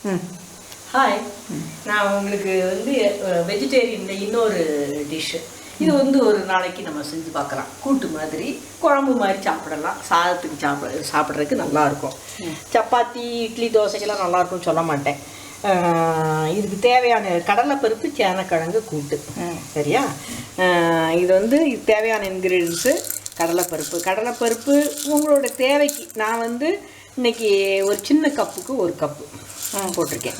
Hi, நான் உங்களுக்கு வந்து வெஜிடேரியனில் இன்னொரு டிஷ்ஷு இது வந்து ஒரு நாளைக்கு நம்ம செஞ்சு பார்க்கலாம். கூட்டு மாதிரி குழம்பு மாதிரி சாப்பிடலாம். சாதத்துக்கு சாப்பிட்றதுக்கு நல்லாயிருக்கும். சப்பாத்தி இட்லி தோசைக்கெல்லாம் நல்லாயிருக்கும்னு சொல்ல மாட்டேன். இதுக்கு தேவையான கடலைப்பருப்பு சேனக்கிழங்கு கூட்டு. சரியா? இது வந்து இது தேவையான இன்க்ரீடியன்ஸு கடலைப்பருப்பு உங்களோட தேவைக்கு. நான் வந்து இன்றைக்கி ஒரு சின்ன கப்புக்கு ஒரு கப்பு போட்டிருக்கேன்.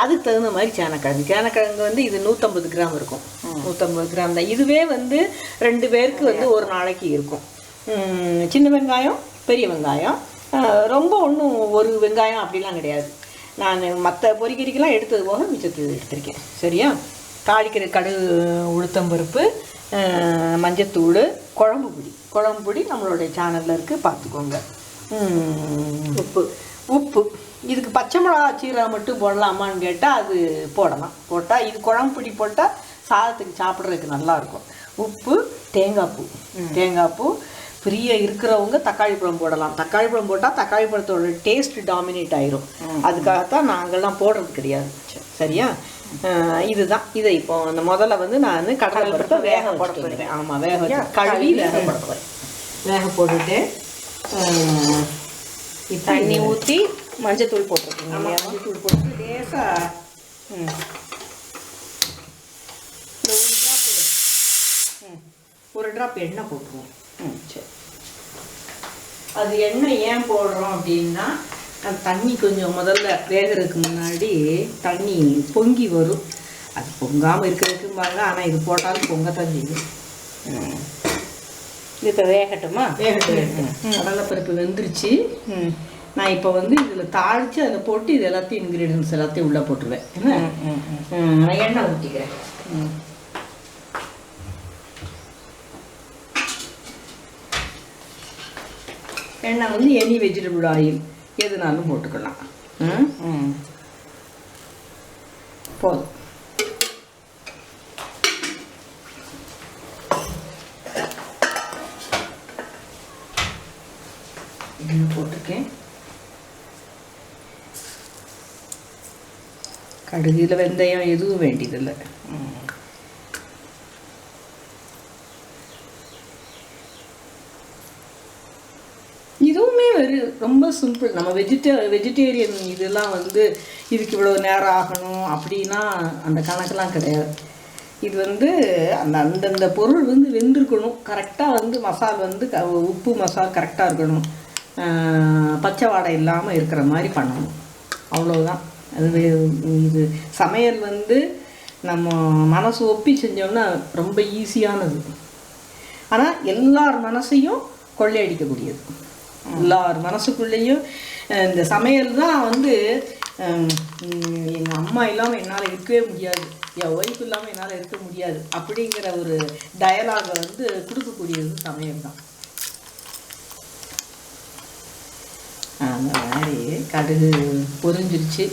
அதுக்கு தகுந்த மாதிரி சேனக்கிழங்கு வந்து இது 150 கிராம் இருக்கும். 150 கிராம் தான். இதுவே வந்து 2 பேருக்கு வந்து ஒரு நாளைக்கு இருக்கும். சின்ன வெங்காயம், பெரிய வெங்காயம், ரொம்ப ஒன்றும் ஒரு வெங்காயம் அப்படிலாம் கிடையாது. நான் மற்ற பொரிக்கறிக்கெல்லாம் எடுத்தது போக மிச்சத்து எடுத்திருக்கேன். சரியா? தாளிக்கிற கடுகு, உளுத்தம்பருப்பு, மஞ்சத்தூள், குழம்பு பொடி நம்மளுடைய சேனலில் இருக்குது, பார்த்துக்கோங்க. உப்பு இதுக்கு பச்சை மிளகா சீரகம் மட்டும் போடலாமான்னு கேட்டால் அது போடலாம். போட்டால் இது குழம்பு பொடி போட்டால் சாதத்துக்கு சாப்பிட்றதுக்கு நல்லாயிருக்கும். உப்பு, தேங்காய் பூ ஃப்ரீயாக இருக்கிறவங்க தக்காளி பழம் போடலாம். தக்காளி பழம் போட்டால் தக்காளி பழத்தோட டேஸ்ட் டாமினேட் ஆயிரும். அதுக்காகத்தான் நாங்கள்லாம் போடுறது கிடையாது. சரியா? இதுதான். இதை இப்போ அந்த முதல்ல வந்து நான் கடலை பருப்பை வேக போட போடுவேன். ஆமாம், கழுவி வேக போட்டுட்டு தண்ணி ஊற்றி மஞ்சத்தூள் போட்டிருக்கீங்க. மஞ்சத்தூள் போட்டு லேசாக ஒரு ட்ராப் எண்ணெய் போட்டுருவோம். சரி. அது எண்ணெய் ஏன் போடுறோம் அப்படின்னா, அந்த தண்ணி கொஞ்சம் முதல்ல வேகிறதுக்கு முன்னாடி தண்ணி பொங்கி வரும். அது பொங்காமல் இருக்கிறதுக்கு பாருங்க. ஆனால் இது போட்டாலும் பொங்கத்தான் செய்யும். இது இப்போ வேகட்டுமா? வேகட்டும். கடலைப்பருப்பு வெந்துருச்சு. நான் இப்போ வந்து இதில் தாளித்து அதில் போட்டு இது எல்லாத்தையும் இன்க்ரீடியன்ஸ் எல்லாத்தையும் உள்ளே போட்டுருவேன். நான் எண்ணெய் ஊற்றிக்கிறேன். எண்ணெய் வந்து எனி வெஜிடபிள் ஆயில் எதுனாலும் போட்டுக்கலாம். போதும். போட்டிருக்கேன். கடுகுல வெந்தயம் எதுவும் வேண்டியதில்லை. இதுவுமே ரொம்ப சிம்பிள். நம்ம வெஜிடேரியன் இதெல்லாம் வந்து இதுக்கு இவ்வளோ நேரம் ஆகணும் அப்படின்னா அந்த கணக்கெல்லாம் கிடையாது. இது வந்து அந்தந்த பொருள் வந்து வெந்திருக்கணும். கரெக்டாக வந்து மசால் வந்து உப்பு மசால் கரெக்டாக இருக்கணும். பச்சை வாடை இல்லாமல் இருக்கிற மாதிரி பண்ணணும். அவ்வளோதான். அது இது சமையல் வந்து நம்ம மனசு ஒப்பி செஞ்சோம்னா ரொம்ப ஈஸியானது. ஆனால் எல்லார் மனசையும் கொள்ளையடிக்கக்கூடியது. எல்லார் மனசுக்குள்ளேயும் இந்த சமையல் தான் வந்து எங்கள் அம்மா இல்லாமல் என்னால் இருக்கவே முடியாது, என் ஒய்ஃப் இல்லாமல் என்னால் இருக்க முடியாது அப்படிங்கிற ஒரு டயலாகை வந்து கொடுக்கக்கூடியது சமையல் தான். அந்த மாதிரி கடுகு பொரிஞ்சிருச்சு.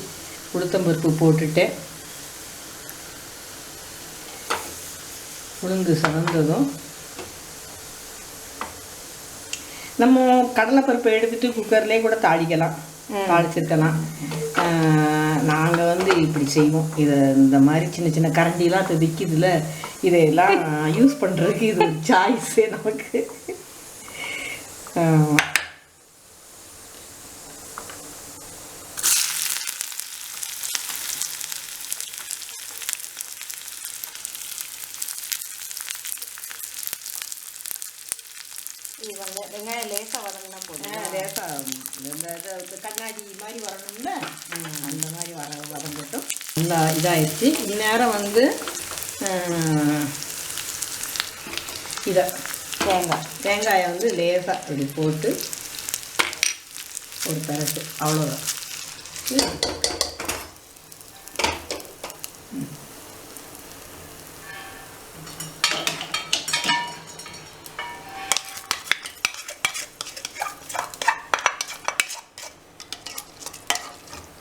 உளுத்தம்பருப்பு போட்டுட்டேன். உளுந்து சவந்ததும் நம்ம கடலைப்பருப்பை எடுத்துகிட்டு குக்கர்லேயே கூட தாளிச்சிருக்கலாம். நாங்கள் வந்து இப்படி செய்வோம். இதை இந்த மாதிரி சின்ன சின்ன கரண்டிலாம் இப்போ விற்கிதுல, இதையெல்லாம் யூஸ் பண்ணுறதுக்கு இது ஒரு சாய்ஸே நமக்கு. வெங்காயம் லேசாக வதங்கினா போதும். லேசாக இந்த கண்ணாடி மாதிரி வரணும்ல, அந்த மாதிரி வதங்கட்டும். நல்லா இதாகிடுச்சு. இந்நேரம் வந்து இதை தேங்காயை வந்து லேசாக இப்படி போட்டு ஒரு பரட்டு, அவ்வளோதான்.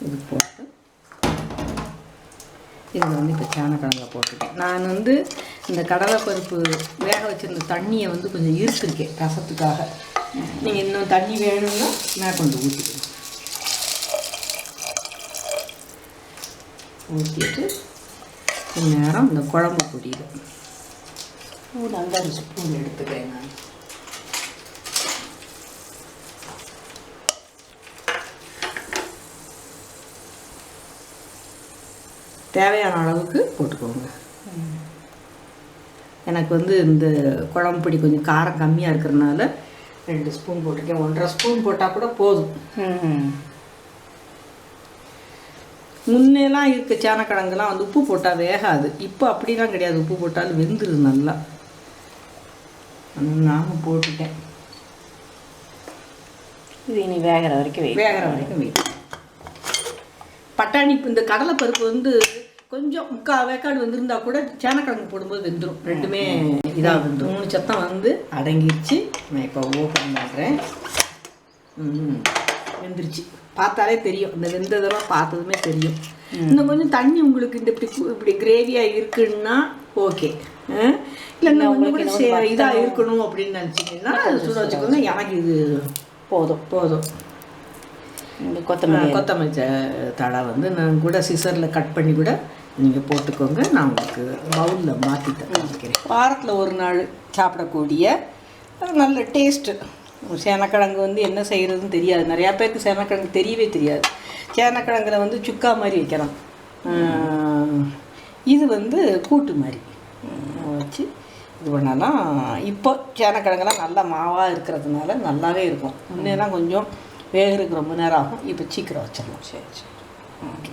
இது போட்டு இதில் வந்து இப்போ சேனக்கிழங்க போட்டுட்டேன். நான் வந்து இந்த கடலைப்பருப்பு வேக வச்சுருந்த தண்ணியை வந்து கொஞ்சம் ஈர்த்திருக்கேன் ரசத்துக்காக. நீங்கள் இன்னும் தண்ணி வேணும்னா மேற்கொண்டு ஊற்றிக்கணும். ஊற்றிட்டு கொஞ்ச நேரம் இந்த குழம்பு பொடியில் ஒரு 5 ஸ்பூன் எடுத்துக்கிறேன் நான். தேவையான அளவுக்கு போட்டுக்கோங்க. எனக்கு வந்து இந்த குழம்பு பொடி கொஞ்சம் காரம் கம்மியாக இருக்கிறதுனால 2 ஸ்பூன் போட்டிருக்கேன். 1.5 ஸ்பூன் போட்டால் கூட போதும். முன்னெல்லாம் இருக்க சேனக்கிழங்குலாம் வந்து உப்பு போட்டால் வேகாது. இப்போ அப்படிலாம் கிடையாது, உப்பு போட்டாலும் வெந்துடுது நல்லா. நானும் போட்டுட்டேன். இது இனி வேகிற வரைக்கும் வெயிட். பட்டாணி இந்த கடலைப்பருப்பு வந்து கொஞ்சம் 3/4 வேக்காடு வந்துருந்தா கூட சேனக்கிழங்கு போடும்போது வெந்துடும். ரெண்டுமே இதாக வந்துடும். 3 சத்தம் வந்து அடங்கிருச்சு. நான் இப்போ ஓப்பன் பண்ணுறேன். வெந்துருச்சு. பார்த்தாலே தெரியும், இந்த வெந்ததெல்லாம் பார்த்ததுமே தெரியும். இன்னும் கொஞ்சம் தண்ணி உங்களுக்கு இந்த இப்படி கிரேவியாக இருக்குன்னா ஓகே. இல்லைன்னா கொஞ்சம் கூட இதாக இருக்கணும் அப்படின்னு நினச்சிங்கன்னா சுட வச்சுக்கோங்க. எனக்கு இது போதும். கொத்தமல்லி தழை வந்து நான் கூட சிசரில் கட் பண்ணி கூட நீங்கள் போட்டுக்கோங்க. நான் உங்களுக்கு பவுலில் மாற்றி தந்துக்கிறேன். வாரத்தில் ஒரு நாள் சாப்பிடக்கூடிய நல்ல டேஸ்ட்டு. சேனக்கிழங்கு வந்து என்ன செய்கிறதுன்னு தெரியாது. நிறையா பேருக்கு சேனக்கிழங்கு தெரியவே தெரியாது. சேனக்கிழங்குல வந்து சுக்கா மாதிரி வைக்கலாம். இது வந்து கூட்டு மாதிரி வச்சு இது பண்ணலாம். இப்போ சேனக்கிழங்குலாம் நல்லா மாவாக இருக்கிறதுனால நல்லாவே இருக்கும். முன்னேலாம் கொஞ்சம் வேகிறதுக்கு ரொம்ப நேரம் ஆகும். இப்போ சீக்கிரம் வச்சிடலாம். சரி ஓகே.